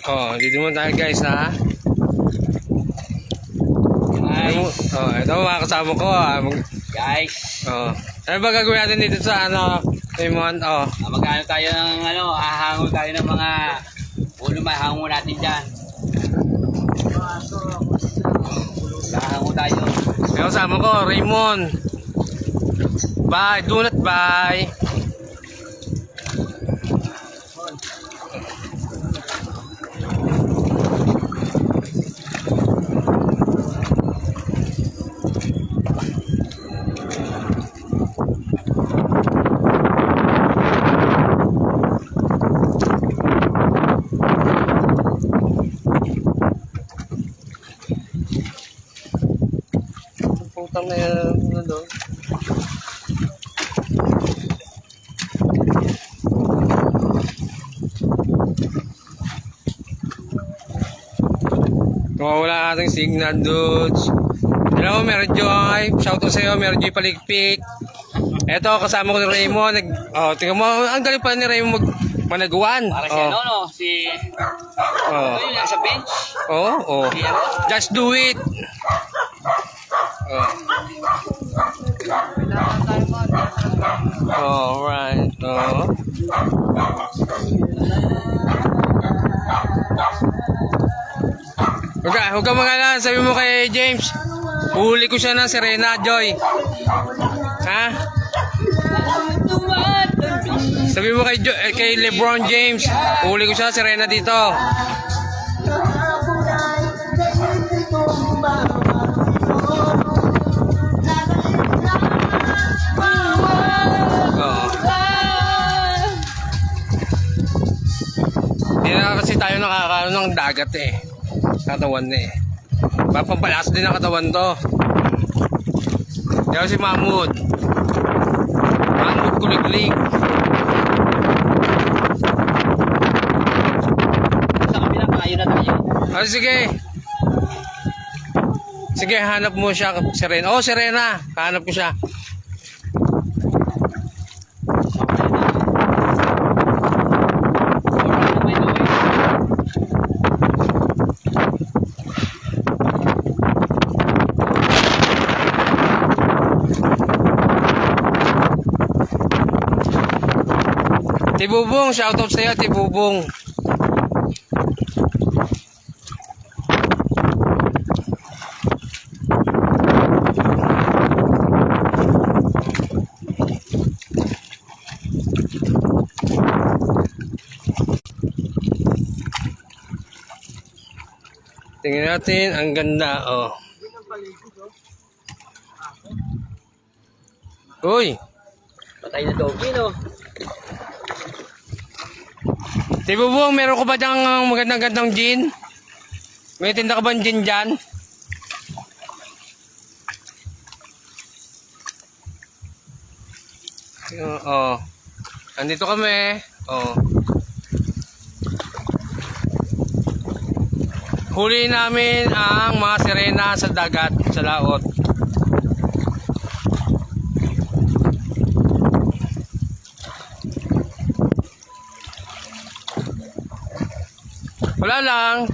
Oh, dito mo tayo guys ha. Guys. Oh, ito mga kasama ko ha. Guys. Oh. Ano ba gagawin natin dito sa ano, Raymond? Oh. Magkano tayo ng ano, hahango tayo ng mga ulo mahango natin dyan. Hahango tayo. May kasama ko, Raymond. Bye, do not bye. Putang na yan, ano doon? Wala ating signal, dudes. Hello, medyo ay shout out sa iyo, medyo paligpik. Eto, kasama ko si Raymond. Tingnan mo, ang galing pala ni Raymond managawan. Para si ano, no? Si... Ano yun, nasa bench? Oh. Just do it. Alright. Huwag ka mag-alala. Sabi mo kay James, huli ko siya ng Serena, Joy. Ha? Sabi mo kay LeBron James, huli ko siya ng Serena dito. Hindi na kasi tayo nakakaano ng dagat eh. Katawan na eh. Pampalas din ang katawan to. Yan si Mahmoud. Mahmoud kuliglig. Sa kabila, kayo na tayo. Sige. Sige, hanap mo siya, Serena. Oh, Serena. Hanap ko siya. Tibubong, shoutout sa iyo, Tibubong. Tingnan natin, ang ganda, oh. Uy! Patay na doggy, no? Tibubong, meron ko ba dyang magandang-gandang gin? May tinda ka ba ng gin dyan? Oh. Andito kami. Oh. Huli namin ang mga sirena sa dagat, sa laot. Wala lang.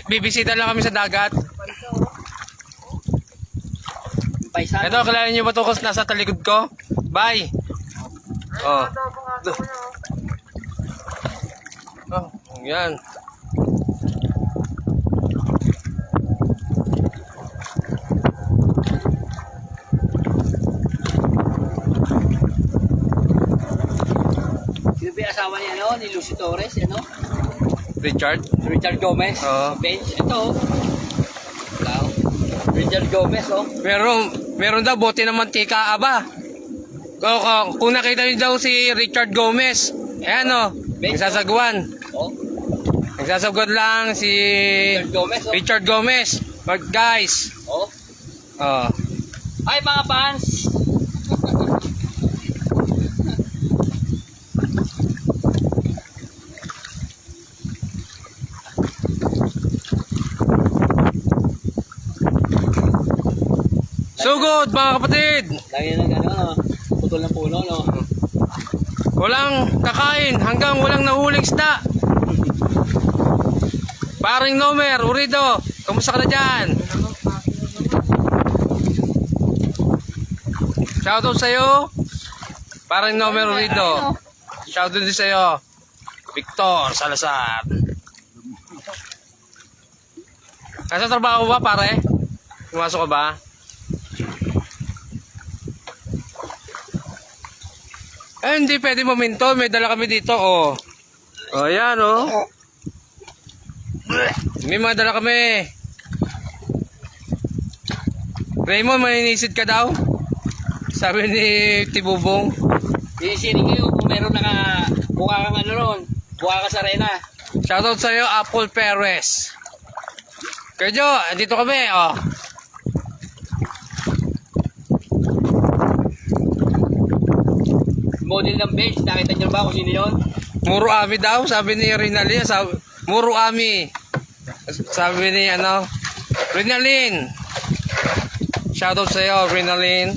Bibisita lang kami sa dagat. Ito, kilala niyo ba ito kung nasa talikod ko? Bye. Oh. Oh, yan. Sino ba yung asawa ni ano? Ni Lucy Torres, ano? Richard Gomez. Oo. Bench. Ito. Wow. Richard Gomez, oh. Meron daw bote ng mantika, aba. Kung nakita niyo daw si Richard Gomez, ayan o, nagsasagwan. Oh. Nagsasagwan lang si Richard Gomez, oh. Richard Gomez. But guys, Oh. oh. Hi mga fans. Sugod mga kapatid. Lagi na gano'n, putol ng puno, no? Walang kakain hanggang walang nahuling isda. Paring Nomer, Urido, kamusta ka na dyan? Shoutout sa'yo. Paring Nomer, Urido. Shoutout din sa'yo. Victor Salazar. Nasa trabaho ba, pare? Pumasok ka ba? Eh, hindi pwede maminto. May dala kami dito, oh. Oh, yan, oh. May mga dala kami. Raymond, maninisid ka daw? Sabi ni Tibubong. Sinisinig kayo kung meron buka kang ano ron. Buka ka sa arena. Shoutout sa'yo, Apple Perez. Kerjo, andito kami, oh. Model ng bench. Nakita niyo ba kung sino yun? Muro Ami daw, sabi ni Rinalyn. Muro Ami. Sabi ni, Rinalyn. Shoutout sa'yo, Rinalyn.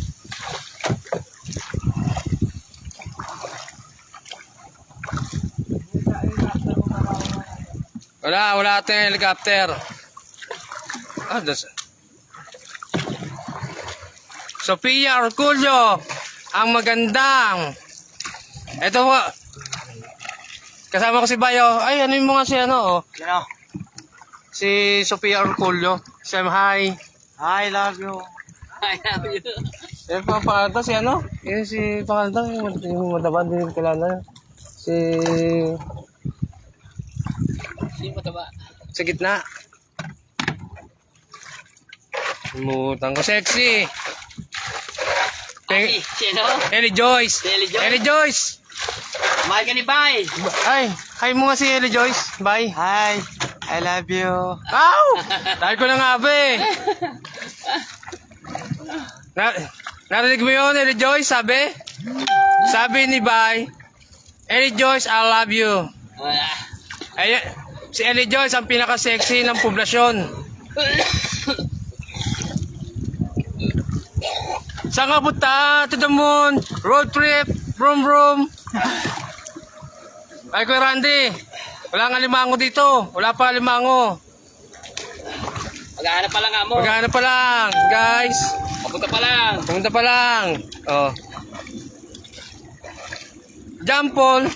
Wala tayong helicopter. Sophia Orculio, ang magandang. Ito po. Kasama ko si Bayo. Ay, ano yung mga si oh. Sino? Si Sophia Orculio. Sam, hi. I love you. I love you. Eh, pangalan si Yung si pangalan yung mataba, hindi kilala. Sino mataba? Sa gitna. Mutang ko sexy. Sino? Ellie Joyce. Si Ellie Joyce? Ellie Joyce. Mahal ka ni Bay. Ay, hi mo nga si Ellie Joyce. Bye. Hi. I love you. Ow! Dahil ko na nga ba eh. Narinig mo yun, Ellie Joyce, sabi? Sabi ni Bay, Ellie Joyce, I love you. Ay, si Ellie Joyce ang pinaka-sexy ng poblasyon. Saan ka punta? To the moon. Road trip. Vroom vroom. Ay, Kuya Randy. Wala nga limango dito. Wala pa limango. Maghahanap pa lang mo. Maghanap pa lang, guys. Papunta pa lang. Pumunta pa lang. Oh. Jampol.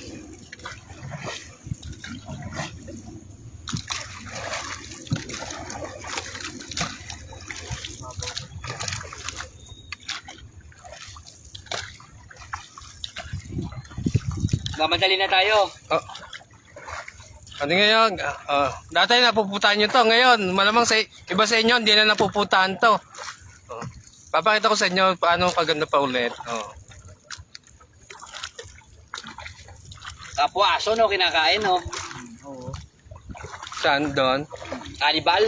Mamadali na tayo. Oh. Ano ngayon? Dati napuputaan nyo to. Ngayon, malamang sa iba sa inyo, hindi na napuputaan to. Oh. Papakita ko sa inyo paano kaganda pa ulit. Oh. Kapwa aso no, kinakain no. Oo. Saan doon? Kanibal.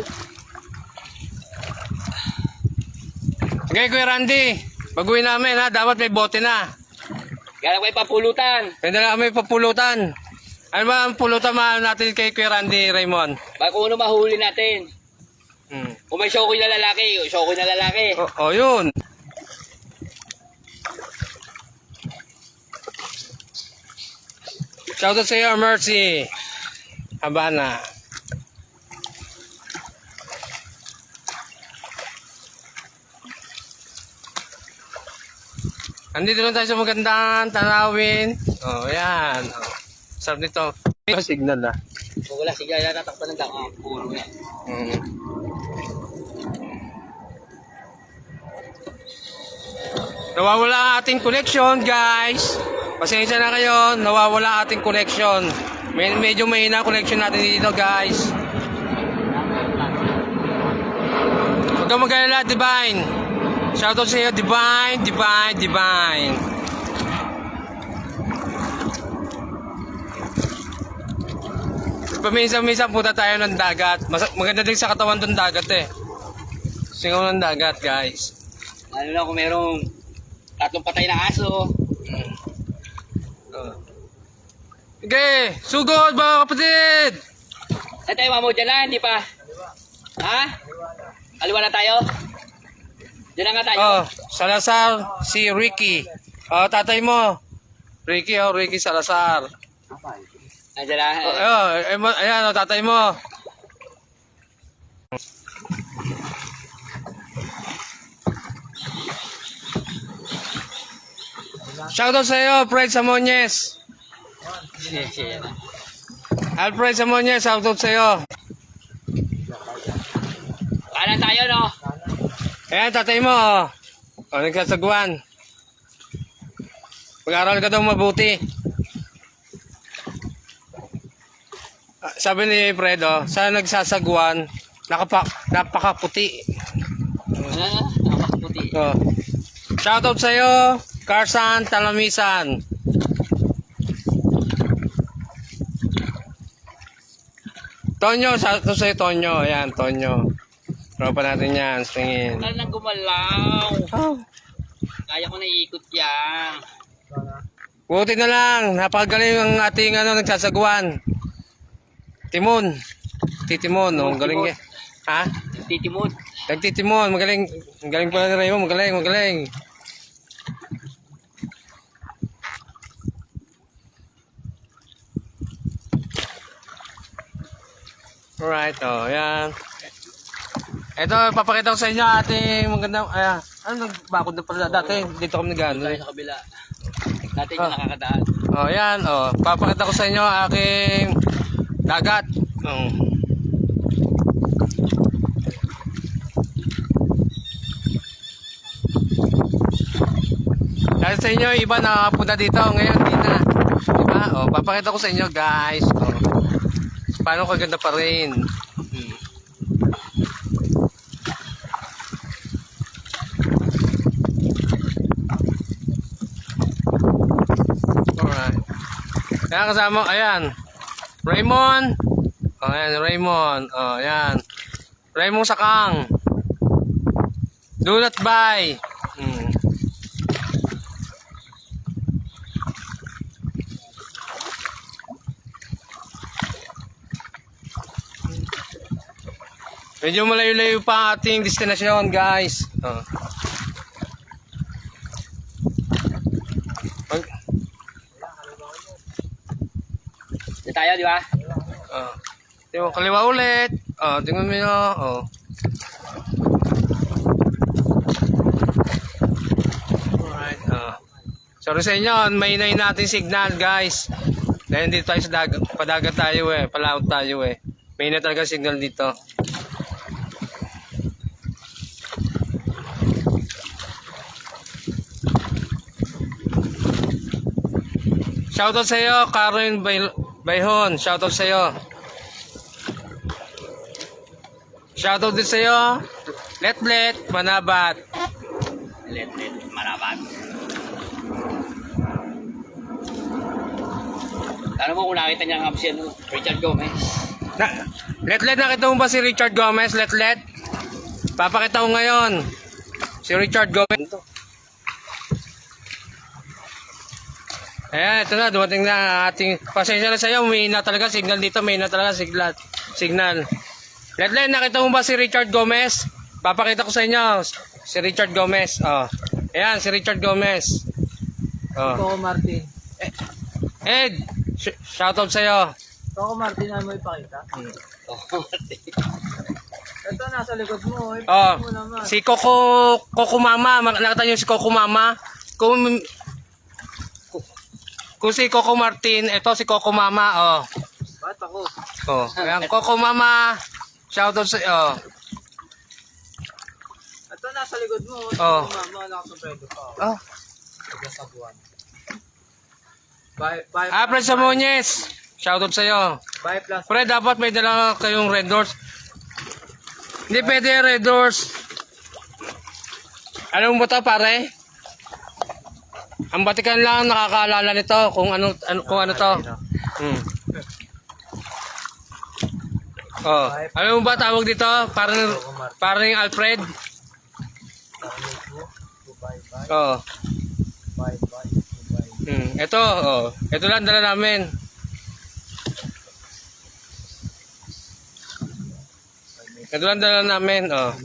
Okay, Kuya Randy. Pag-uwi namin ha, dapat may bote na. Kaya may papulutan. May dala kami papulutan. Ano ba ang pulutan natin kay Kuya Randy, Raymond? Bago ano mahuli natin. Kung may shokoy na lalaki, shokoy na lalaki. Oh, yun. Shoutout sa iyo, Mercy. Habana. Andito lang tayo sa magandang tanawin. Oh, yan. Oh. Sarap nito. Signal ah. Kung wala, sige, natatakpan ng dako. Puro yan. Nawawala ang ating connection, guys. Pasensya na kayo. Nawawala ang ating connection. Medyo mahina connection natin dito, guys. Huwag kang mag-alala, Divine. Shoutout sa iyo, Divine. Paminsan-minsan punta tayo ng dagat. Maganda din sa katawan ng dagat eh. Singaw ng dagat, guys. Ano na kung merong 3 patay na aso. Okay, sugod mga kapatid! Ay tayo mamo dyan na, hindi pa. Ha? Kaliwa na tayo? Dyan na nga tayo. Oh, Salazar, si Ricky. Oh, tatay mo. Ricky Salazar. Nandiyan na. Ayan, tatay mo. Shoutout sa iyo, Fred Samones. Alfred Samones, shoutout sa iyo. Kanan tayo, no? Ayan, tatay mo, oh. O, nagsasaguan. Pag-aral ka daw mabuti. Sabi ni Fred, oh, sa nagsasaguan, napakaputi. Nakakaputi. Oh. Shoutout sa iyo, Carson Talamisan. Tonyo, shoutout sa iyo, Tonyo. Ayan, Tonyo. Tropa natin yan, tingin. Kaya nang gumalaw. Oh. Kaya ko na iikot yan. Buti na lang, napakagaling ang ating nagsasaguan. Timon. Titimon, oh, galing niya. Ha? Titimod. Nagtitimon, magaling. Magaling pala ni Raymond, magaling, magaling. Alright, oh, yan. Ito, papakita ko sa inyo ating magandang, ano, nagbakod na pala dati, dito kami nag-ano. Tayo sa kabila. Dati yung nakakadaan. Oh, yan, oh, papakita ko sa inyo aking dagat. Oh. Dahil sa inyo, iba nakapunta dito, ngayon di na. Diba? Oh, papakita ko sa inyo, guys. Oh. Paano kaganda pa rin. Alright. Kaya kasama, ayan. Raymond. Oh, ayan, Raymond. Oh, ayan. Raymond Sakang. Do not buy. Medyo malayo-layo pa ang ating destinasyon, guys. Oh. Dito tayo, di ba? Oh. Tingnan mo, kaliwa ulit. Oh, tingnan mo yun. Oh. Alright. Oh. Sorry sa inyo, mainay natin signal, guys. Dahil dito tayo sa dagat. Padagat tayo eh. Palaot tayo eh. Mainay talaga signal dito. Shoutout sa iyo, Karen Bayhon. Shoutout sa iyo. Shoutout din sa iyo, Letlet Manabat. Let, marabat. Alam mo kung nakita niya ang absent, Richard Gomez. Letlet, nakita mo ba si Richard Gomez? Letlet? Papakita ko ngayon. Si Richard Gomez. Ayan, ito na, dumating na ating, pasensya na sa'yo, may na talaga signal dito, may na talaga signal. Letlet, nakita mo ba si Richard Gomez? Papakita ko sa inyo, si Richard Gomez. Oh. Ayan, si Richard Gomez. Oh. Coco Martin. Ed, shoutout sa'yo. Coco Martin, ano mo ipakita? Ito, nasa likod mo. Oh, Ipakita mo naman. si Coco Mama, nakita niyo si Coco Mama? Kung si Coco Martin, ito si Coco Mama, oh. Ba't ako? Oh, ayan, Coco Mama, shoutout sa iyo. Ito, nasa likod mo. Oh. Mama, nakasumpredo pa. Oh. Nagkasabuan. Bye, Fred Samones, shoutout sa iyo. Bye plus. Pre, dapat may dala kayong red doors. Hindi pwede red doors. Alam mo ba ito, pare? Ang Batikan lang nakakaalala nito kung ano to. Oh, alam mo ba tawag dito? Parang Alfred. Oh. Bye. Ito, oh. Ito lang dala namin. Ito lang dala namin, oh.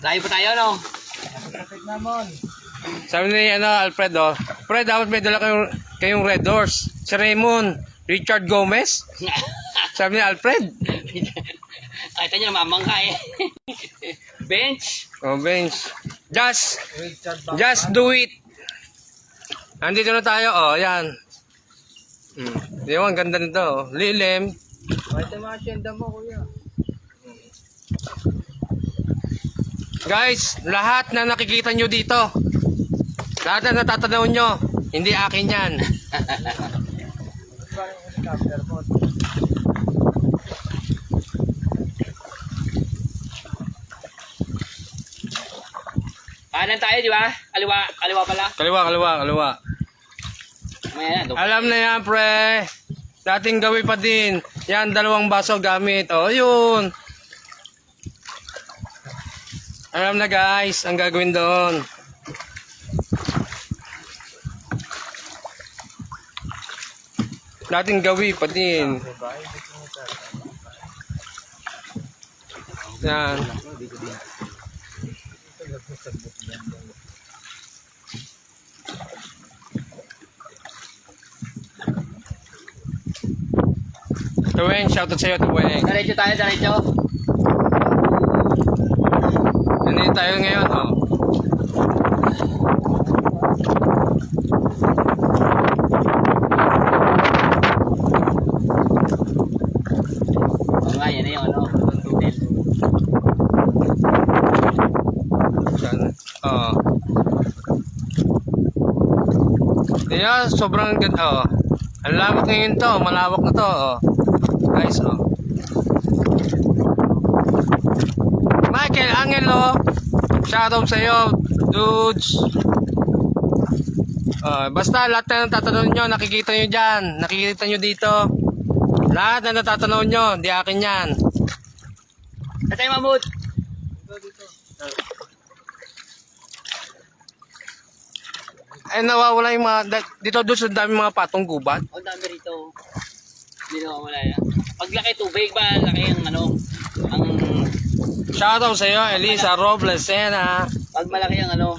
Layo pa tayo, no? Kapit naman. Sabi ni Alfred, oh. Fred, dapat may dala kayong red doors. Si Raymond, Richard Gomez. Sabi ni Alfred. Kita nyo, mamangka eh. Bench. Oh, bench. Just Richard do it. Andito na tayo, oh, yan. Di ba, ang ganda nito, oh. Lilim. Ito mga asyenda mo, kuya. Guys, lahat na nakikita nyo dito, lahat na natatanaw nyo, hindi akin yan. Parang helicopter mo. Kanan tayo, di ba? Kaliwa pala. Kaliwa. May Alam na yan, pre. Dating gawin pa din. Yan, 2 baso gamit. Oh, yun. Alam na guys, ang gagawin doon. Dating gawin pa din. Diba? Ibig mo sir. Yan. Tuweng, shoutout sa'yo, Tuweng. Diretso tayo, diretso. Nandito tayo ngayon, oh. Oo nga, yan na yung ano. Tunnel. Yan. Oh. Kaya sobrang ganda, oh. Ang lawak ngayon to, malawak na to, oh. Guys, oh. Michael Angelo, shoutout sa'yo, dudes. Basta lahat na natatanaw nyo, nakikita nyo dyan, nakikita nyo dito. Lahat na natatanaw nyo, di akin yan. Tatay Mamut. Ay, nawawala yung mga, dito doon sa dami mga patong gubat. Ang dami rito. Hindi na wala yan. Pag laki tubig ba, laki ang ano, ang Shoutout sa'yo, Elisa Robles, Sena. pag malaki ang ano,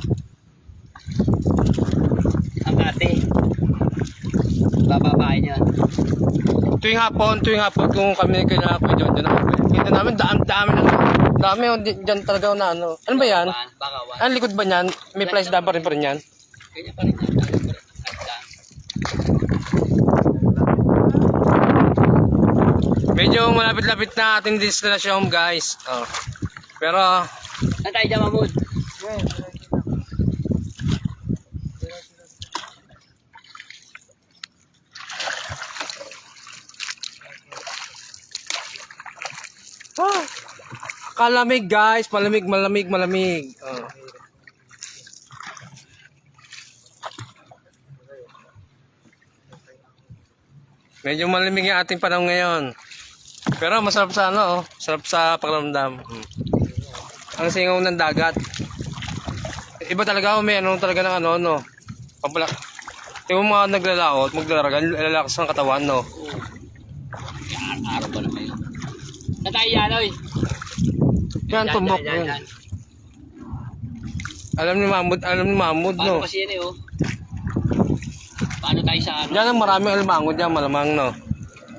ang ate. Bababae niya. Tuwing hapon kung kami kailangan ko dyan ako. Kita namin, dami, oh, dyan talaga na ano. Ano ba yan? Bakawan. Ang likod ba niyan? May flash dam pa rin yan? Ganyan pa rin yan. Medyo malapit-lapit na ating destinasyon, guys. Oh. Pero, Saan tayo dyan, Mamut? kalamig, guys. Malamig. Oh. Medyo malamig yung ating panahon ngayon. Pero masarap sa ano, oh. Sarap sa pakiramdam. Ang singaw ng dagat. Iba talaga, may ano talaga ng ano, no. Pampalak. Yung mga naglalaot, maglalakas ng katawan, no. Araw ba na kayo? Saan tayo yan, oy? Yan, tumbok yun. Alam ni Mahmud, Paano no. kasi yan eh, oh? Paano tayo sa ano? Yan ang maraming alimango dyan, malamang, no.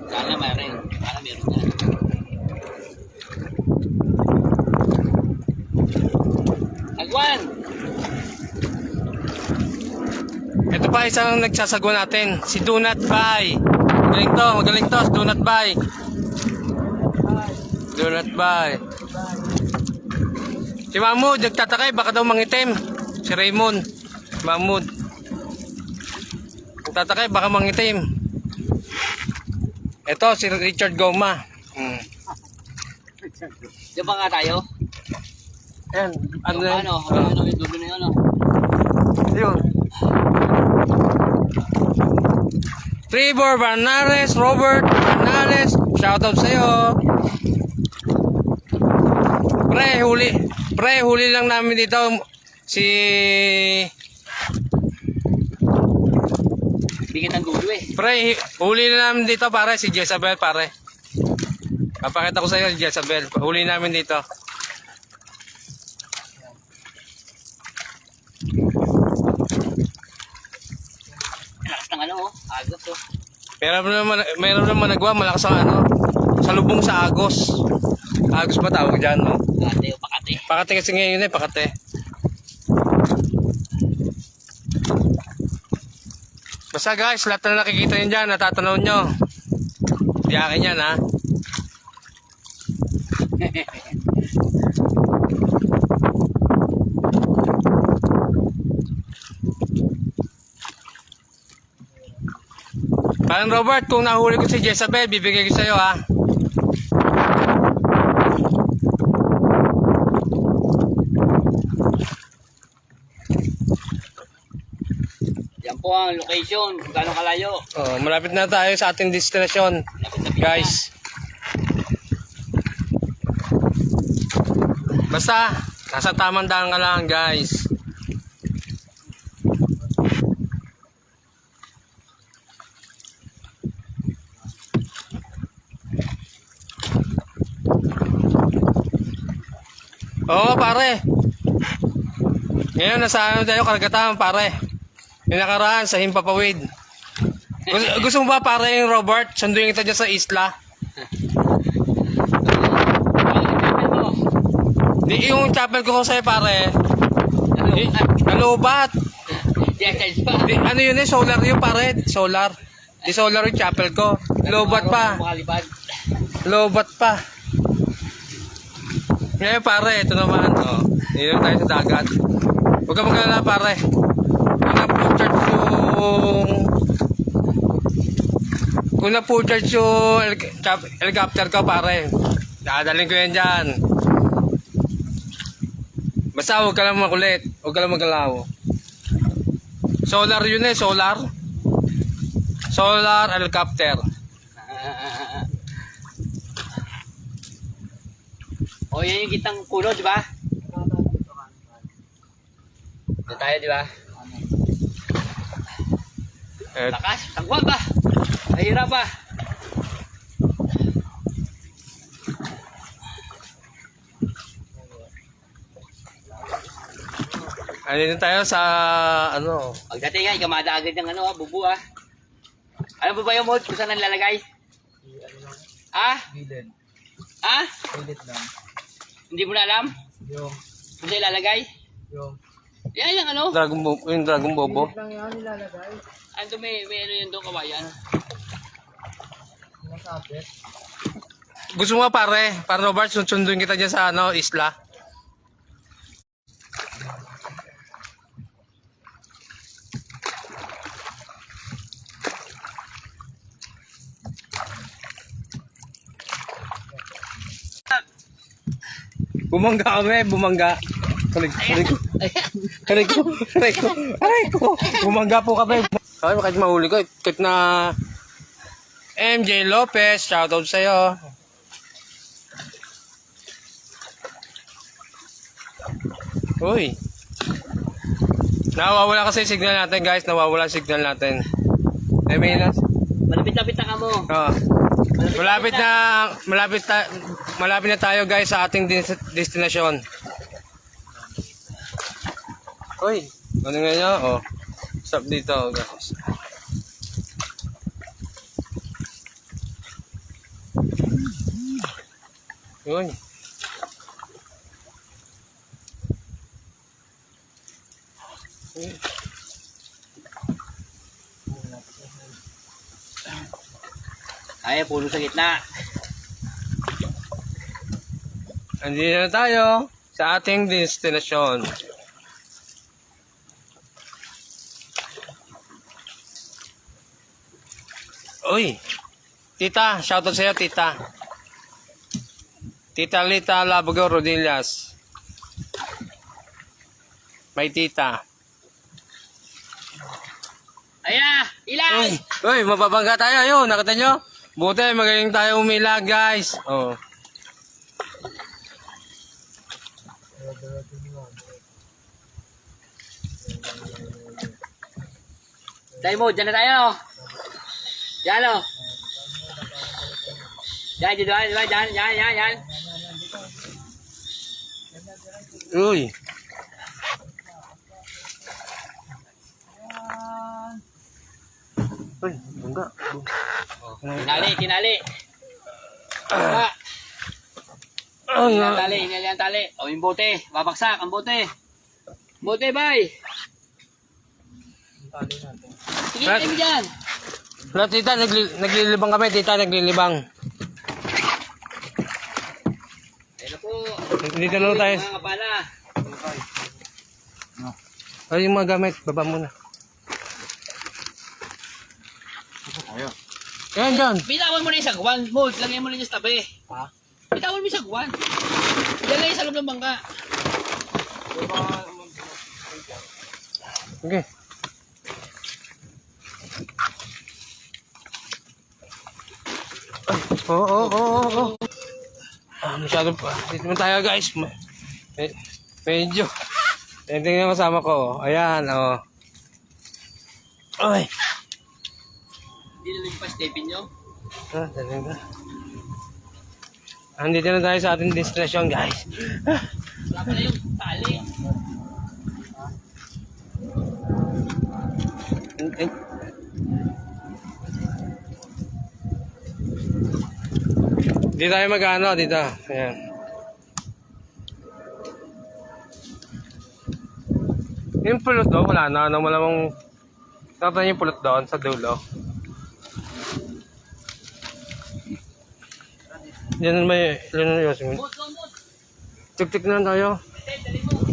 Sana meron. Sana meron yan. Agwan! Ito pa isang nagsasagwa natin, si Donut Bay. Magaling to, si Donut Bay. Donut Bay. Si Mahmud, nagtatakay, baka daw mangitim. Si Raymond, Mahmud. Nagtatakay, baka mangitim. Ito, si Richard Goma. Di ba nga tayo? Ayan, ano Yung yan? ano? Ano yung dulo na yun, oh? Ayun. Trevor Bernales, Robert Bernales, shoutout sa'yo. Pre, huli lang namin dito si... Bigyan ng dulo eh. Pre, huli na namin dito pare, si Jezabel pare. Papakita ko sa'yo si Jezabel, huli namin dito. Lakas ng ano, oh. Agos, oh. Meron naman nagwa, malakas ang ano, salubong sa Agos. Agos ba tawag dyan, no? Pakate o pakate. Pakate kasi ngayon eh, pakate. Basta guys, lahat na nakikita nyo dyan, natatanaw nyo. Di akin yan, ha? Parang Robert, kung nahuli ko si Jezabel, bibigay ko sa'yo, ha? Yan po ang location, kung gaano kalayo. Oh, malapit na tayo sa ating destinasyon, Lapit na pila. guys. Basta, nasa tamang daan ka lang, guys. Oo, pare. Ngayon, nasa ano tayo, Karagatan, pare. Yung nakaraan sa Himpapawid. Gusto mo ba, pare, yung Robert? Sunduin kita dyan sa isla. Ano mo? Di yung chapel ko sa'yo, pare. Ano? Nalobat. Yes, pa. Di, ano yun eh, solar yun, pare. Solar. Di solar yung chapel ko. Lobat pa. Makalibad. Lobat pa. Ngayon, pare, ito naman. Oh, dito tayo sa dagat. Huwag ka magkalala, pare. Kung na-charge yung helicopter ko, pare, dadalhin ko yan dyan. Basta huwag ka lang makulit. Huwag ka lang magalaw. Solar yun eh, solar. Solar helicopter. O, yan yung gitang puno, di ba? Doon tayo, di ba? Eh, Lakas, tagwag ba? Mahirap ba? andito tayo sa, ano, Pagdating nga, ikamada agad ng ano, bubu ah. Ano ba ba yung mode? Kung saan nalalagay? Ah? Gilid. Ah? Gilid lang. Hindi mo na alam? Yung, Kung saan ilalagay? yung. Yan yung ano? yung Dragon Bobo. Gilid lang yan nilalagay. Ano may ano yun doon kawayan? Nasabit. Gusto mo ba, pare? Para Robert, sunduin kita dyan sa, ano, isla. Bumangga kami, bumangga. Aray ko. Bumangga po kami. Ay, kahit mahuli ko, kahit na MJ Lopez, shoutout sa'yo. Uy. Nawawala kasi signal natin, guys. Nawawala signal natin. Emilas? Malapit-lapit na ka mo. Oh. Malapit na tayo, guys, sa ating destinasyon. Uy, ano nga nyo? Oh, stop dito, guys. Yun. Ay, puno sa gitna. Andito na tayo sa ating destinasyon. Uy, tita, shoutout sa'yo, tita. Tita Lita Labago Rodillas. May tita. Ayan, ilay! Uy, mababangga tayo. Ayun, nakita nyo? Buti, magaling tayo umila, guys. Oh. Tayo mo, dyan na tayo. Yan o. Yan, dyan, yan. Uy. Uy, bangga. Tinali. Ah. Hinali ang tali, hinali ang tali. O, yung bote. Babaksak ang bote. Bote, bay. Tali natin. Sige, tayo mo dyan. Wala, tita, naglilibang kami, tita, naglilibang. Ayun na po. Dito na tayo. Mga kapala. Ay, yung mga gamit, baba muna. Ayan, John. Bitawan mo na yung sagwan. Mood, lagay mo na yung tabi. Ha? Bitawan mo yung sagwan. Yan lang yung sa loob ng bangka. Okay. Oo. Masyado pa. Dito naman tayo, guys. Medyo. Tingnan yung kasama ko. Ayan, oh. Ay. Hindi na lang pa stepin nyo. Talaga. Andito na tayo sa ating destination, guys. Wala pala yung tali. Di tayo mag-ano dito. Ayan. Yung pulot doon, wala na. Ano, malamang nakita yung pulot doon sa dulo. Yan may, yan na yun. Mood, go, mood. Tik-tik na lang tayo. Dali mo.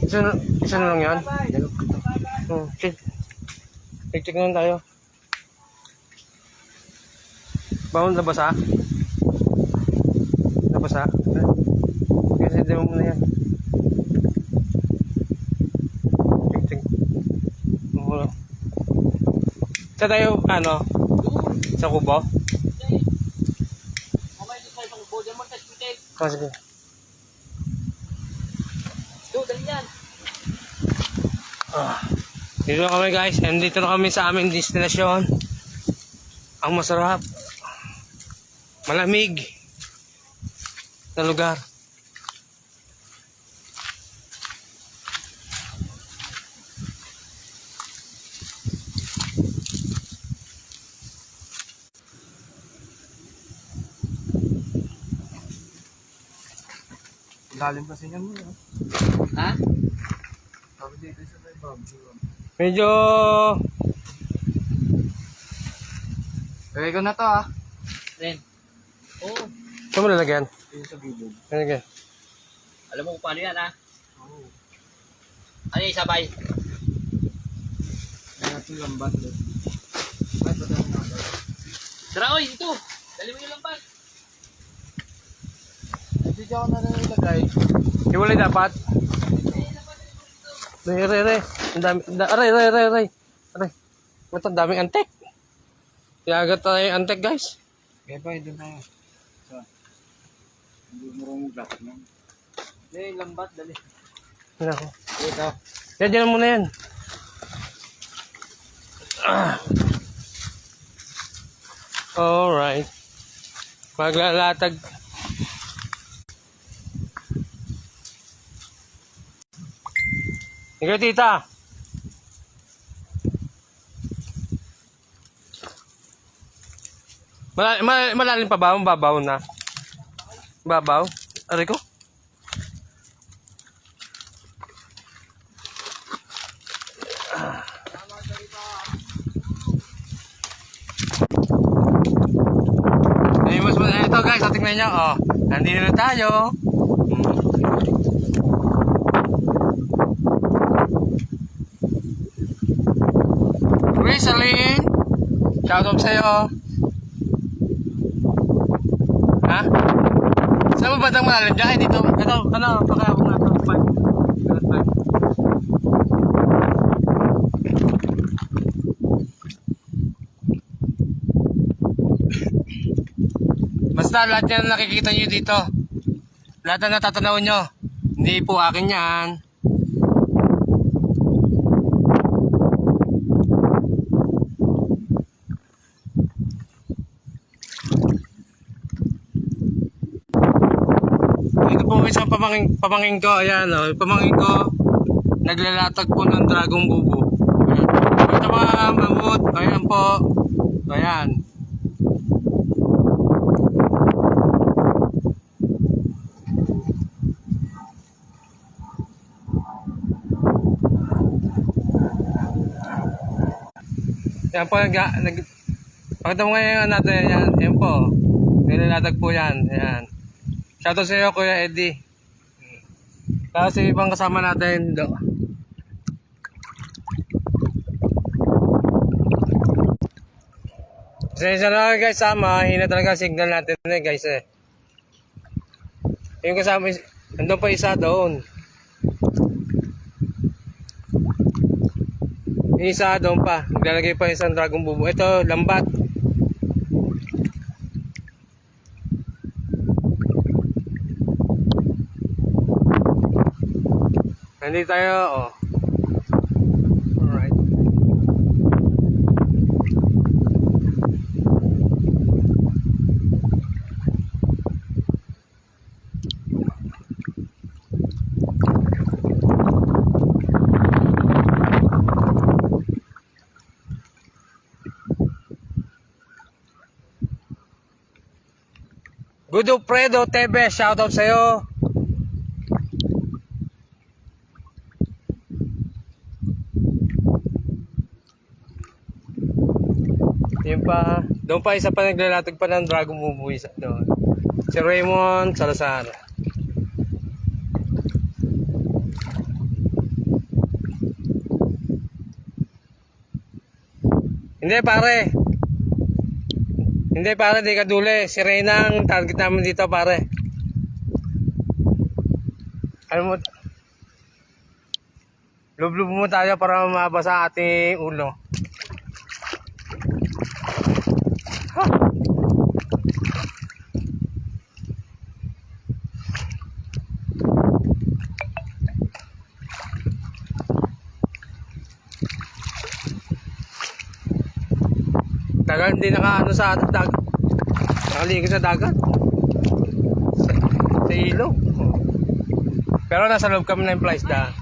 Isa na lang yan. Tik-tik na lang tayo. Bawon na basa? Nabasa? Kasi di mo muna yan. Tik-tik. Muna. Sa tayo, ano? Sa kubo? Mamaya dito tayo pang board. Yan mo, touch pitik. Sige. Do, dali yan. Dito na kami, guys. And dito na kami sa aming destinasyon. Ang masarap. Malamig. Na lugar. Lalim kasi niyan mo. Ha? Sabi dito sa may bamboo. Medyo... Lagay ko na to ah. Ren. Oo. Saan mo lalagyan? Dito sa gilid. Lalagyan. Alam mo kung paano yan, ha? Oo. Ano yung sabay? Kaya natin lambat doon. Ay, pati ang mga. Tara, oy, dito. Dali mo yung lambat. Dito ako na lang ilagay. Iwalay dapat. Aray. Ang dami. Aray. Ito, ang daming antek. Iagat tayo yung antek, guys. Kaya pa, doon tayo. So, hindi mo rin maglapat lang. Hindi, lambat, dali. Yan ako. Dito. Yan muna yan. Alright. Maglalatag. Ikaw, tita. Malalim pa ba? Babaw na. Babaw? Aray ko? Ito guys, tingnan nyo. Oh, nandito na tayo. Rizalyn, shout out sa'yo. Ha? Saan mo ba itong malalim dyan? Dito, ito, ano, baka ako nga ito. Basta lahat yan nakikita nyo dito. Lahat na natatanaw nyo. Hindi po akin yan. Ito po isang pamanging ko. Ayan o. Pamanging ko. Naglalatag po ng dragong bubo. Ito mga mamut. Ayan po. Ayan. Yan po, pakita mo ngayon natin, yan po. Nilalatag po yan, yan. Shoutout sa iyo, Kuya Eddie. Tapos yung ibang kasama natin, Pasensya na guys, mahina talaga signal natin guys eh. Yung kasama, nandun pa isa doon. Yung isa doon pa, maglalagay pa isang dragon bubo. Ito, lambat. Nandito tayo, oh. Alright. Gudo Fredo Tebe, shoutout sa'yo. Yun pa, doon pa isa pa naglalatag pa ng Dragon Bubu isa doon. Si Raymond Salazar. Hindi pare, di ka duli. Si Reyna ang target namin dito pare. Ano mo? Lublob mo tayo para mabasa ating ulo. Tagal hindi nakaano sa dagat. Nakaligo sa dagat. Sa ilog. Pero nasa loob kami ng flies da.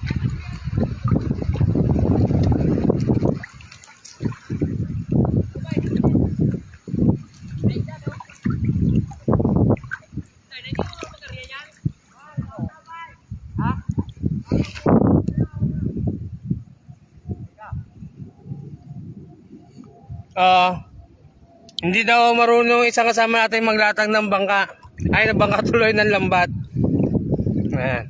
Hindi daw marunong isang kasama natin maglatag ng bangka. Ay, ng bangka tuloy ng lambat. Ayan.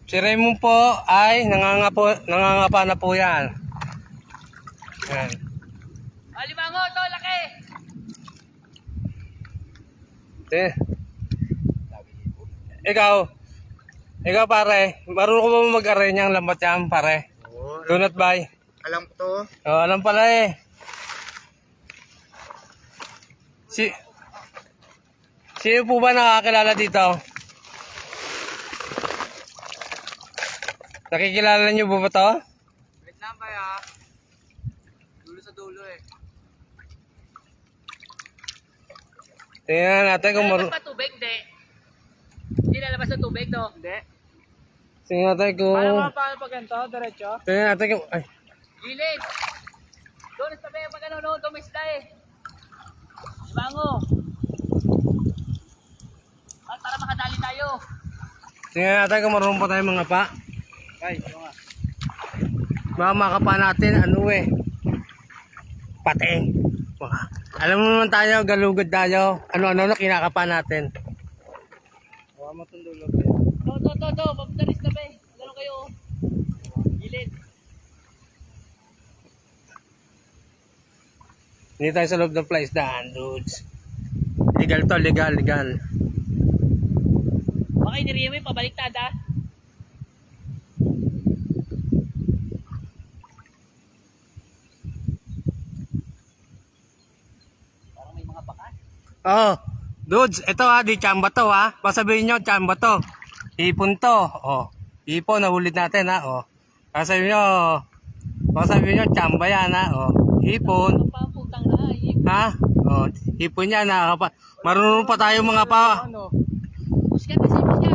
Si Raymond po ay nangangapa na po yan. Ayan. Alimango, to, laki! Ikaw pare, marunong ko ba mag-array niyang lambat yan pare? Oo. Do not buy. Alam ko to. Oh, alam pala eh. Sino po ba nakakilala dito? Nakikilala niyo ba to? Wait lang ba ya? Dulo sa dulo eh. Tingnan natin kung Lalabas pa tubig, hindi. Hindi lalabas sa tubig, no? Hindi. Tingnan natin kung... Paano pag ganito? Diretso? Tingnan natin kung... Ay, Gilid! Doon sa tabi, pag ano, no, tumisla eh. Alimango! Para makadali tayo. tingnan natin kung marunong pa tayo mga pa. Ay, ito nga. Baka makapa natin, ano eh. Pating. Alam mo naman tayo, galugad tayo. Ano, kinakapa natin. Huwag mo itong dulo. To. Papuntaris na ba eh. Gano'n kayo. Gilid. Hindi tayo sa loob ng flies daan, dudes. Legal to, legal. Baka iniriya mo yung pabaliktad, ha? Parang may mga bakas. Oh, dudes, ito ha, di chamba to ha. Pasabihin nyo, chamba to. Ipon to. Oh, ipon, nahulit natin ha. Oh, pasabihin nyo, chamba yan ha. Oh, ipon. Pamputang na, Ha? Oh, ipon yan ha. Marunong pa tayo mga pa. Ano? Puskat kasi, puskat.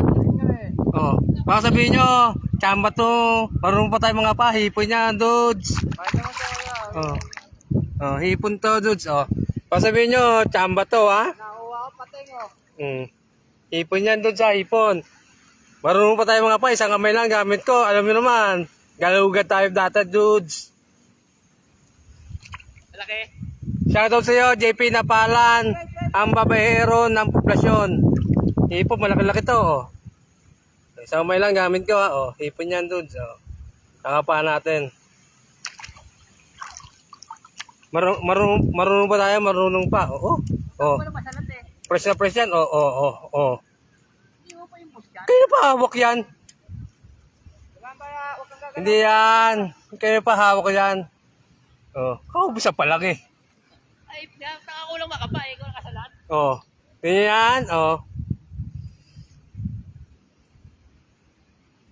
Oh, pasabihin nyo, chamba to. Marunong pa tayo mga pa. Ipon yan, dudes. Kahit naman sa kaya. Oh, hipon to, dudes. Oh, Pasabihin nyo, tsamba to, ha? Nakuha ko pating oh. Ipon yan doon sa ipon. Marunong pa tayo mga pa, isang kamay lang gamit ko. Alam mo naman, galugad tayo data, dudes. Malaki. Shoutout sa iyo, JP Napalan, ang babayero ng poblasyon. Ipon, malaki-laki to, oh. Isang kamay lang gamit ko, ha? Oh, ipon yan, dudes, oh. Kakapaan natin. Marunong ba tayo? Marunong pa. Oo. Oh. Wala masalat eh. Press na press yan. Oo. Hindi mo pa yung post yan. Kayo pa hawak yan. Wag kang gagawin. Hindi yan. Kayo pa hawak yan. Oh. Kaubos pa lang eh. Ay, nakakulang makapa eh. Ikaw nakasalat. Oh. Ganyan. Oh.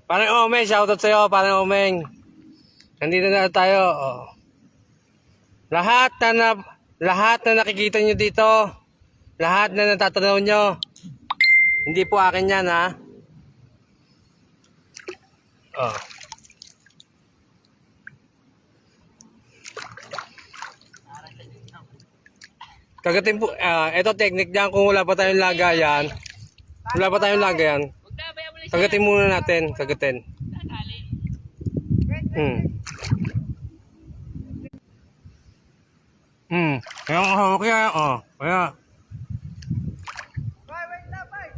Parang Omeng. Shoutout sa'yo. Parang Omeng. Nandito na tayo. Oh. Lahat na nakikita nyo dito, lahat na natatanaw nyo, hindi po akin yan, ha? Oh. Kagatin po, ito technique dyan, kung wala pa tayong lagayan, Huwag na, bayan mo lang siya. kagatin muna natin, kagatin. Nakali. Kaya ang hawak yan, oh. Kaya. Wait na, bay.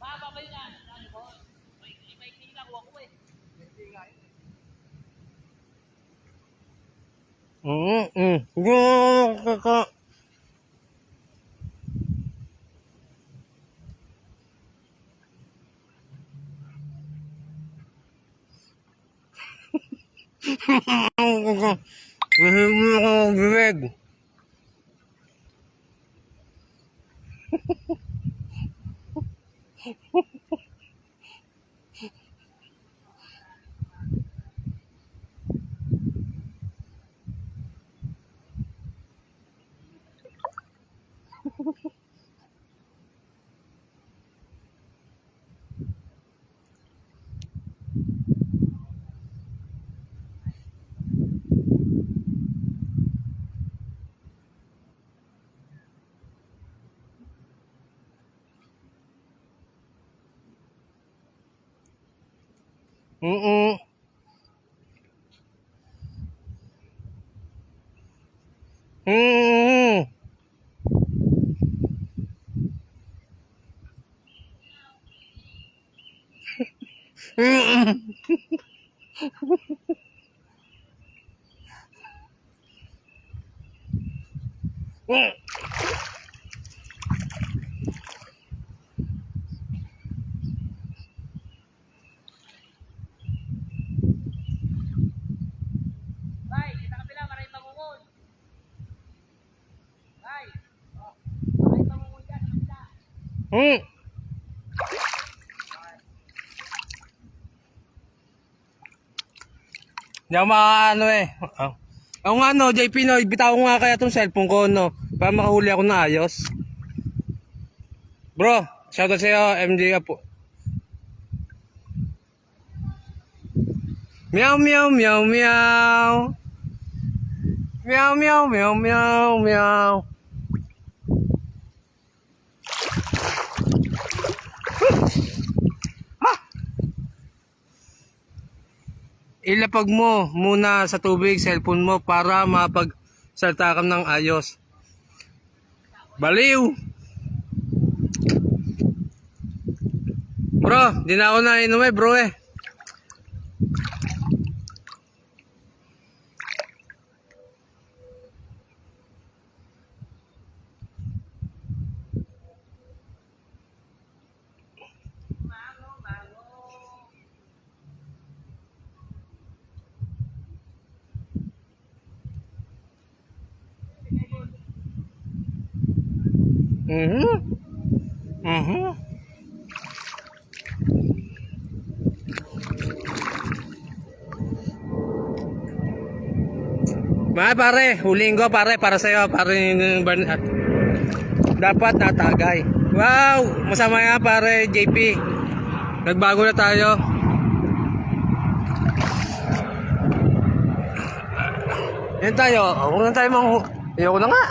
Baba ba yun na? Ano mo? May lang ko eh. Bibig. Mm-mm. Mm-mm. Mm-mm. Bay, kita kabila, maraming pangungon. Bay, maraming pangungon dyan. Kabila. Mm. Hindi ako makaano eh. Ako nga no, JP no, ibitaw ko nga kaya tong cellphone ko no, para makahuli ako na ayos. Bro, shoutout sa'yo, MJ ka po. Meow meow meow meow. Meow meow meow meow meow. Ilapag mo muna sa tubig cellphone mo para mapagsalta ka ng ayos. Baliw! Bro, di na ako nainom bro eh. Mhm. Pare, huling ko pare, para sa'yo, pare Bernard. Dapat natagay. Wow, masama yan pare, JP. Nagbago na tayo. Yan tayo, huwag na tayo ayoko na nga.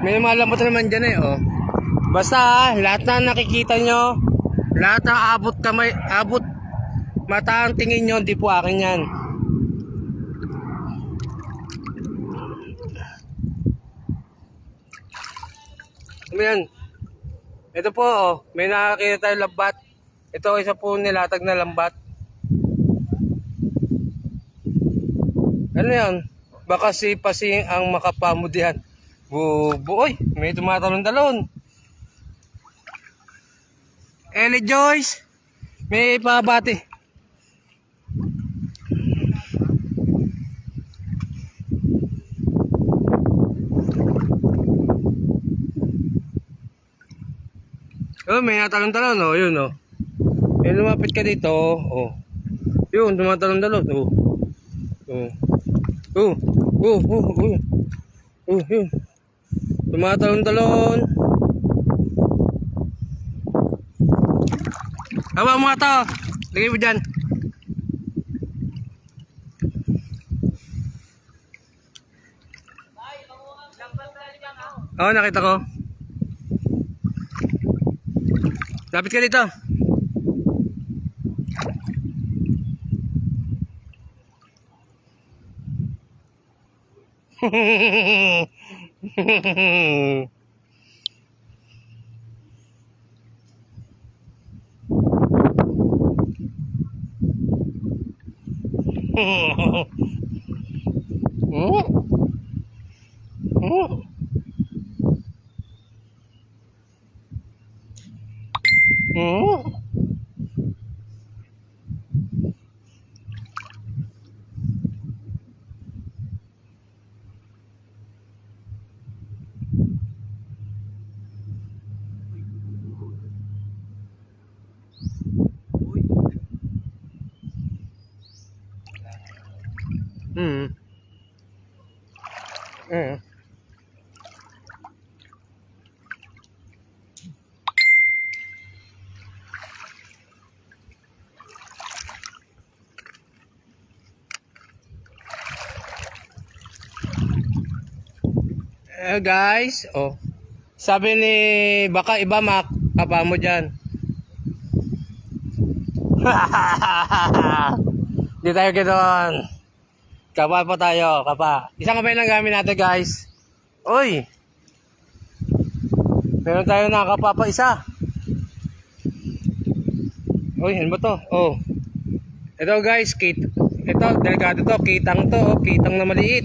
May malambot naman dyan eh, oh. Basta, lahat na nakikita nyo, lahat na abot kamay, abot mata ang tingin nyo, di po akin yan. Ayan. Ito po, oh, may nakakita tayong lambat. Ito, isa po nilatag na lambat. Ano yan? Baka si Pasing ang makapamod yan. Buoy, may tumatalon-talon. Ellie Joyce, may pabati. Oh, may natalon-talon, oh, yun, oh. May lumapit ka dito, oh. Yun, tumatalon-talon, oh. Oh. Oh, oh, oh, oh. Oh, yun. Tumatalon-talon. Hawa mo nga to. Lagay mo dyan. Oo, nakita ko. Lapit ka dito. Guys, oh. Sabi ni baka iba makapa mo dyan. Di tayo ganoon. Kapa pa tayo, kapa. Isang kamay lang gamit natin, guys. Uy. Meron tayo nakakapa pa isa. Uy, ano ba to? Oh. Ito guys, ito, delikado to, kitang to, oh, kitang na maliit.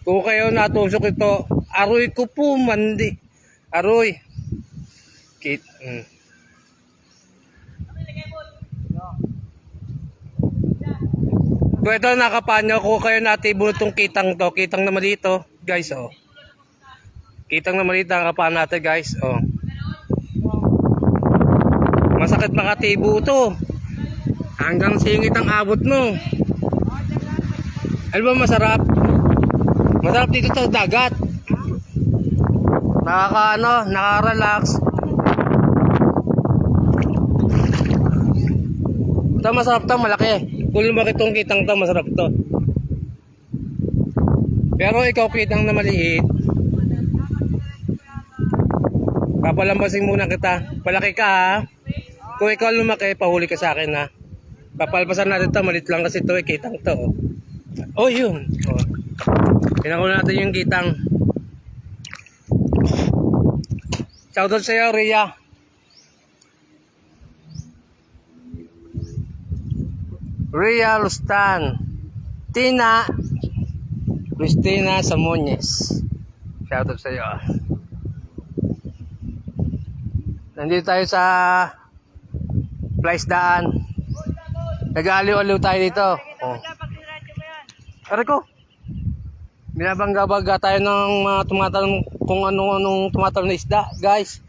Kung kayo natusok ito, aroy ko po, mandi. Aroy. Kung ito nakapanyo, kung kayo natibulot itong kitang to, kitang na maliit to, guys, oh. Kitang na maliit ang kapan natin, guys, oh. Masakit makatibo to. Hanggang singit ang abot mo. Ano ba masarap? Masarap dito to, dagat. Nakaka-relax. Ito masarap to, malaki. Kung lumaki itong kitang to, masarap to. Pero ikaw kitang na maliit, papalambasin muna kita. Palaki ka ha. Kung ikaw lumaki, pahuli ka sa akin ha. Papalpasan natin to, malit lang kasi to, kitang to. Oh, yun. Oh. Pinakuna natin yung kitang. Shoutout sa'yo, Rhea. Rhea Lustan. Tina Cristina Samones. Shoutout sa'yo. Nandito tayo sa Plaisdaan. Nag-aaliw-aliw tayo dito. Oh. Aray ko. Binabangga-bangga tayo ng mga tumatalong kung anong tumatalong na isda, guys.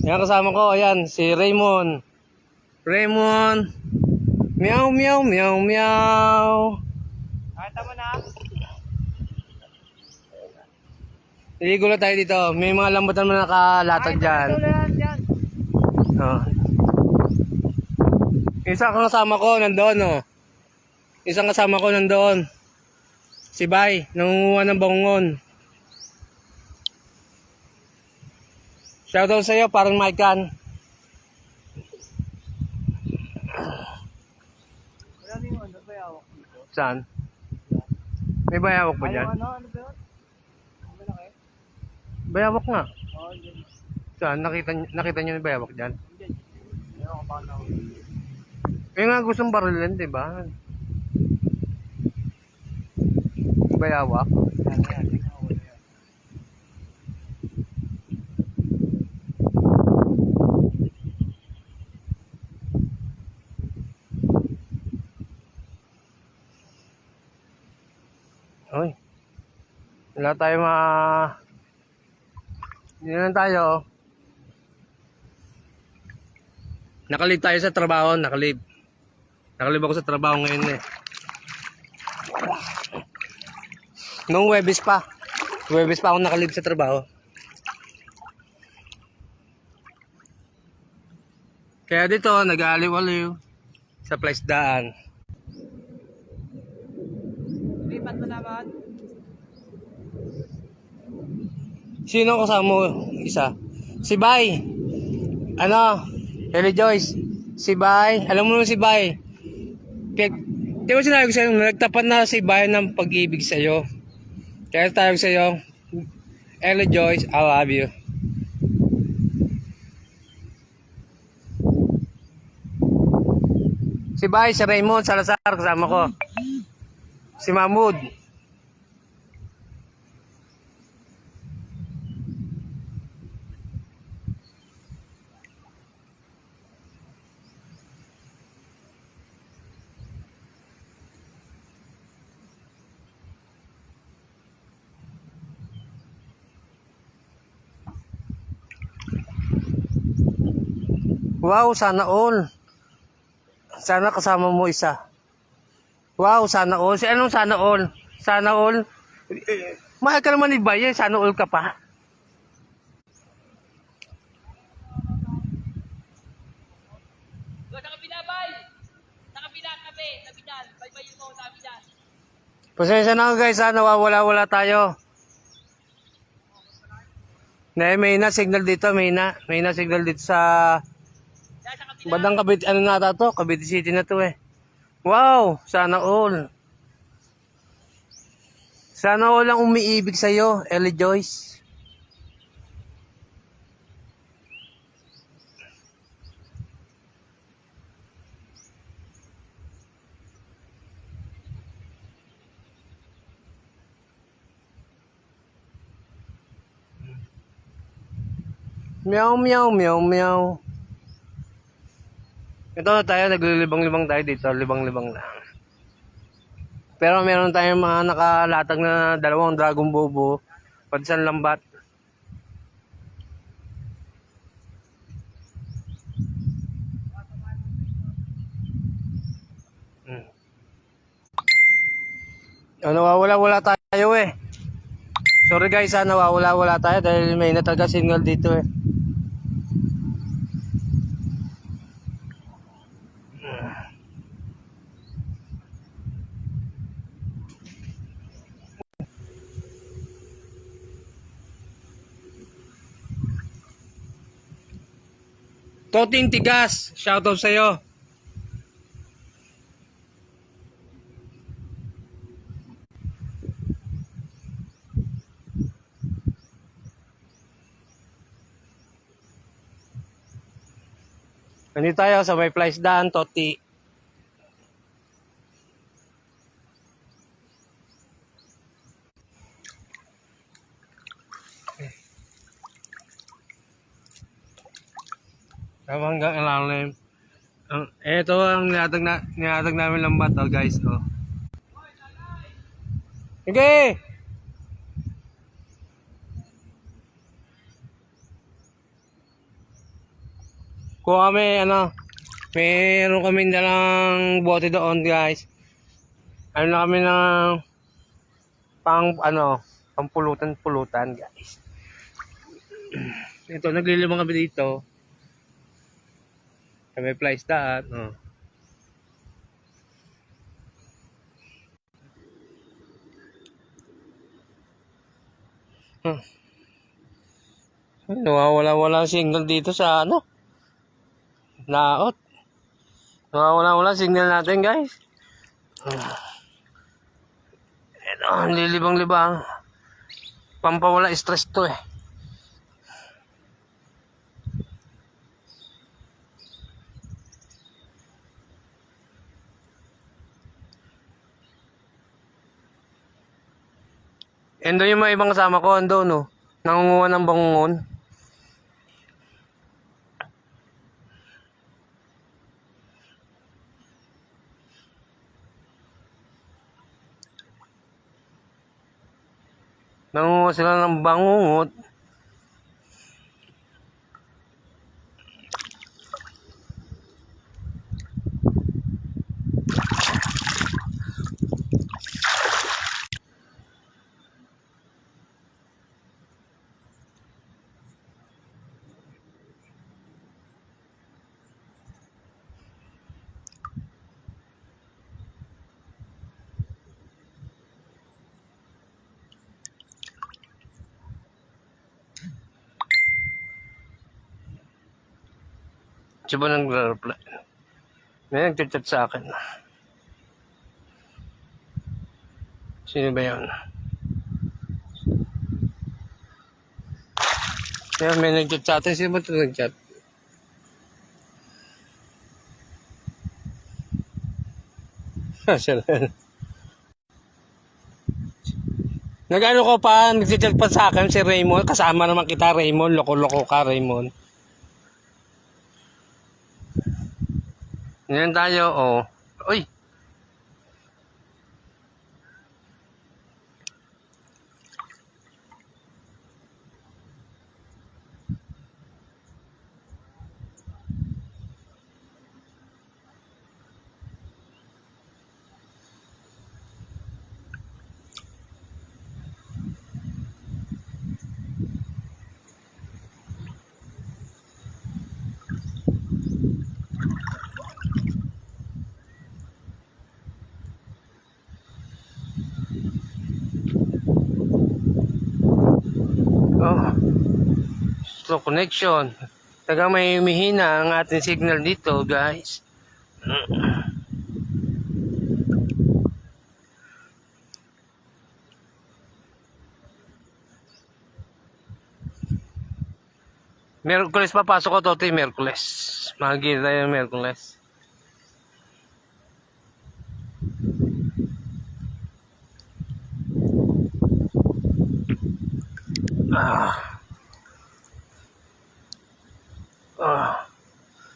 Yan kasama ko, ayan, si Raymond. Raymond. Meow, meow, meow, meow. Ay, tama na. Iligo na tayo dito. May mga lambutan mo nakalatag dyan. Yan. Oh. Isang kasama ko nandoon, oh. Isang kasama ko nandoon. Si Bay, nangunguha ng bangon. Shoutout sa'yo, parang Maikan. Wala na yung ano, bayawak dito. Saan? May bayawak ba dyan? Ano ba yun? Ang malaki? Bayawak nga. Oo, yun. Saan? Nakita niyo yung bayawak dyan? Hindi. Ayun, kapag na. Eh nga gustong barilan, di ba? Bayawak. Yan. Oy. Wala tayo Hindi na lang tayo. Nakalib tayo sa trabaho, nakalib. Nakalib ako sa trabaho ngayon eh. Nung Huwebes pa. Huwebes pa ako nakalib sa trabaho. Kaya dito, nag-aaliw-aliw sa plaisdaan. Lipat mo naman. Sino kasama mo? Isa. Si Bay. Ano? Hello Joyce. Si Bay. Alam mo naman si Bay. Di ba sinabi ko sa'yo, nagtapat na si Bay ng pag-ibig sa'yo. Kaya tayo sa'yo, Hello Joyce, I love you. Si Bay, si Raymond Salazar, kasama ko. Si Mahmoud. Wow, sana all. Sana kasama mo isa. Wow, sana all. Si anong sana all? Sana all? Mahal ka naman ni Baye, sana all ka pa. Go sa kabila, bay! Sa kabila, tabi dyan. Bay mo, tabi dyan. Pasensya na guys, nawawala-wala tayo. May na signal dito, may na signal dito sa Dyan sa kabila. Badang Cavite, ano na to? Cavite City na to eh. Wow, sana all. Sana all ang umiibig sa'yo, Ellie Joyce. Meow, meow, meow, meow. Ito na tayo, naglilibang-libang tayo dito, libang-libang lang. Pero meron tayong mga nakalatag na 2 dragon bobo, pati isang lambat. Nawawala-wala tayo eh. Sorry guys nawawala-wala tayo dahil may nataga signal dito eh. Toting Tigas, shoutout sa'yo. Nandito tayo sa may plaisdaan, Toti. Tama hanggang ilalim. Ito ang nilatag namin lambat guys. Oh. Okay! Kuha kami Meron kami dalang bote doon, guys. Ano na kami ng pang pulutan, guys. Ito, naglilibang kami dito. Kami fly stat, oh. Nawawala-wala signal dito sa laot. Nawawala-wala signal natin, guys. Ito, lilibang-libang. Pampawala stress to eh. Endo yung mga ibang kasama ko, ando, no? Nangunguha ng bangungon. Nangunguha sila ng bangungot. Siya ba nag-reply? May nag-chat sa akin. Sino ba yun? Kaya may nag-chat sa atin. Sino ba ito nag-chat? Siya na. Nag-ano ko pa, nag-chat pa sa akin si Raymond. Kasama naman kita, Raymond. Loko-loko ka, Raymond. Ngayon tayo, oh. Uy! Oh. Slow connection. Taga may humihina ang ating signal dito, guys. Merkules papasok ko to, Merkules. Makikita tayo ng Merkules.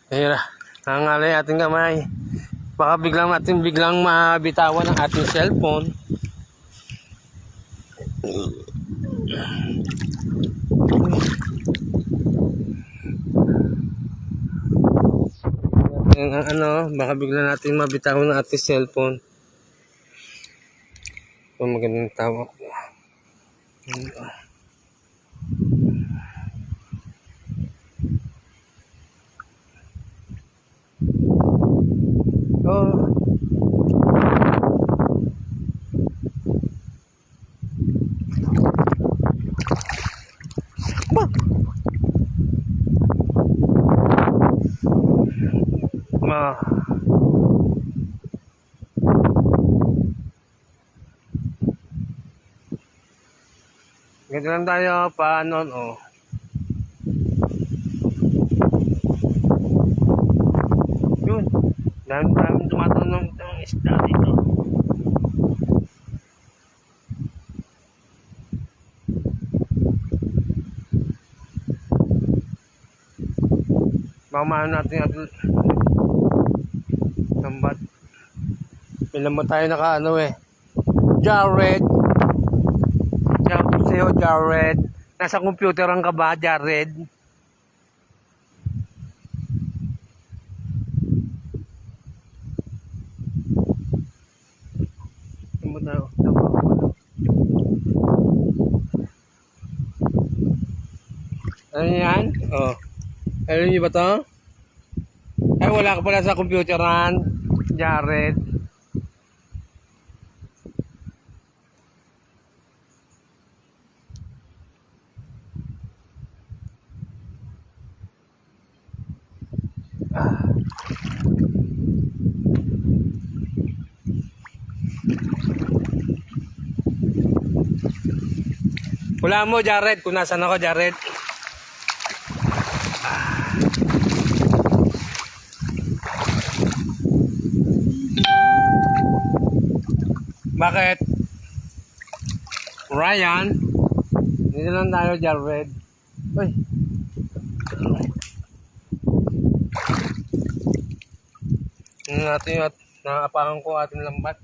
Ayun na. Nangangalay ating kamay. Baka biglang mabitawan ang ating cellphone. Baka bigla natin mabitawan ang ating cellphone. Ito magandang tawa ko. Oh. Ganito lang tayo paano, oh. Yun. Dami tumatanong ng isda dito. Mamahan natin at lambat. Ilan mo tayo Jared. Shout out sa'yo, Jared. Nasa computeran ka ba, Jared? Ano yan? Oh. Alam niyo ba to? Ay, wala ka pala sa computeran, Jared. Wala mo, Jared. Kung nasan ako, Jared. Bakit? Ryan? Dito lang tayo, Jared. Uy. Ano natin yung naapakan ko ating lambat.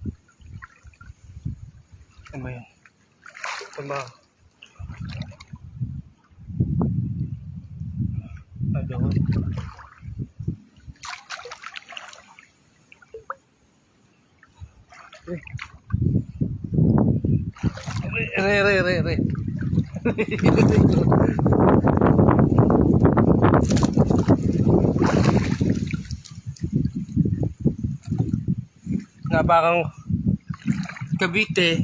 Ano ba yun? Ano ba? Ano? Re. Napakang Cavite.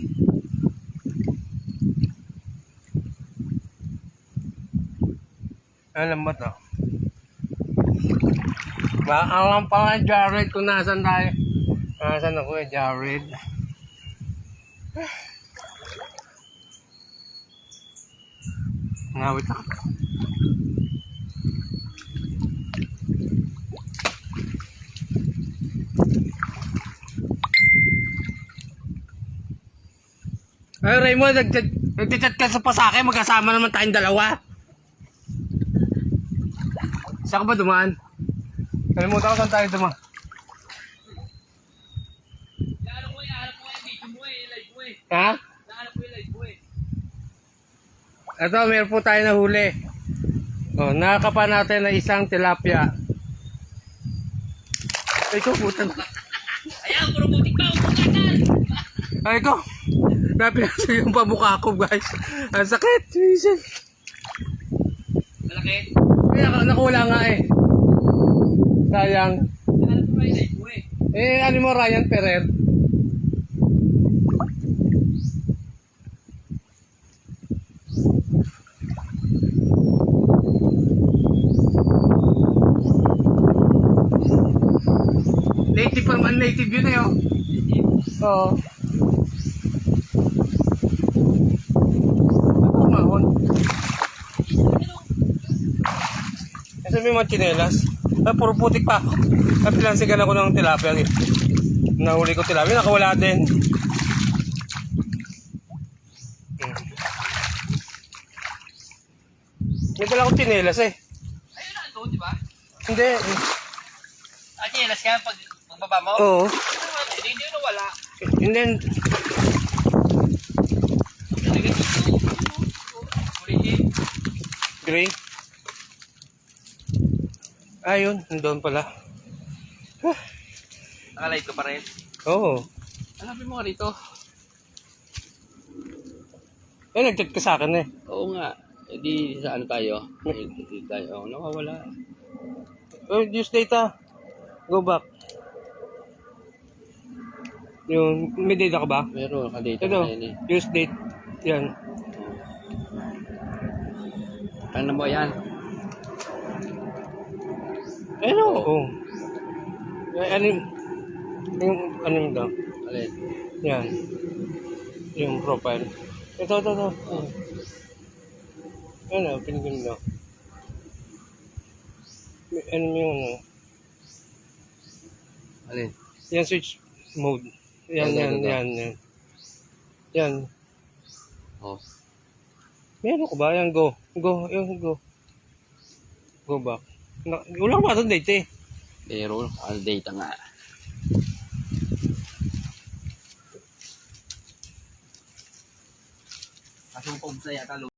Alam mo to? Alam pa nga Jared kung nasan tayo. Nasan ako Jared? Ngawit ako. Ay, Raymond, nagchat ka sa pasake, magkasama naman tayong dalawa. Saan ka ba dumaan? Kalimutan ko saan tayo dumaan. Nahanap ko yung video mo live mo Ha? Nahanap ko yung live mo Ito, meron po tayo na huli. Oh, nakakapa natin na isang tilapia. Ay ko, putang. Ayan, puro butik pa, upukatan! Ay ko, napinasa yung pamukha ko, guys. Ang sakit. Jesus. Malaki? Kaya nakula nga eh. Sayang. Nahanap ko yung live mo Ano mo, Ryan Ferrer? Native pa naman, native yun eh, oh. Oo. Ano mahon? Kasi may mga tsinelas. Ay, puro putik pa ako. Ay, pinansigan ako ng tilapia. Nahuli ko tilapia, nakawala din. May dala akong tsinelas eh. Ayun na, doon, di ba? Hindi. Chinelas ka pag magbaba mo? Oo. Hindi na wala. And then, gray. Ayun, nandun pala. Nakalive ka pa rin? Oo. Hanapin mo ka rito. Eh, nag-chat ka sa akin eh. Oo nga. Eh di sa ano tayo? Di tayo. Nakawala. Oh, use data. Go back. Yung, may data ka ba? Meron, nakadate Ito, na yun eh. use date. Yan. Ano mo yan? Ano? Oo. Ano yung, ano yung daw? Alin? Yan. Yung profile. Ito. Oh. Ano, pinigyan mo daw. Ano yung ano? Alin? Yan, switch mode. Yan. Yan. Oh. Meron ko ba? Yan, go. Go. Go back. Wala pa itong date eh. Pero, ano data nga. Kasumpog sa yata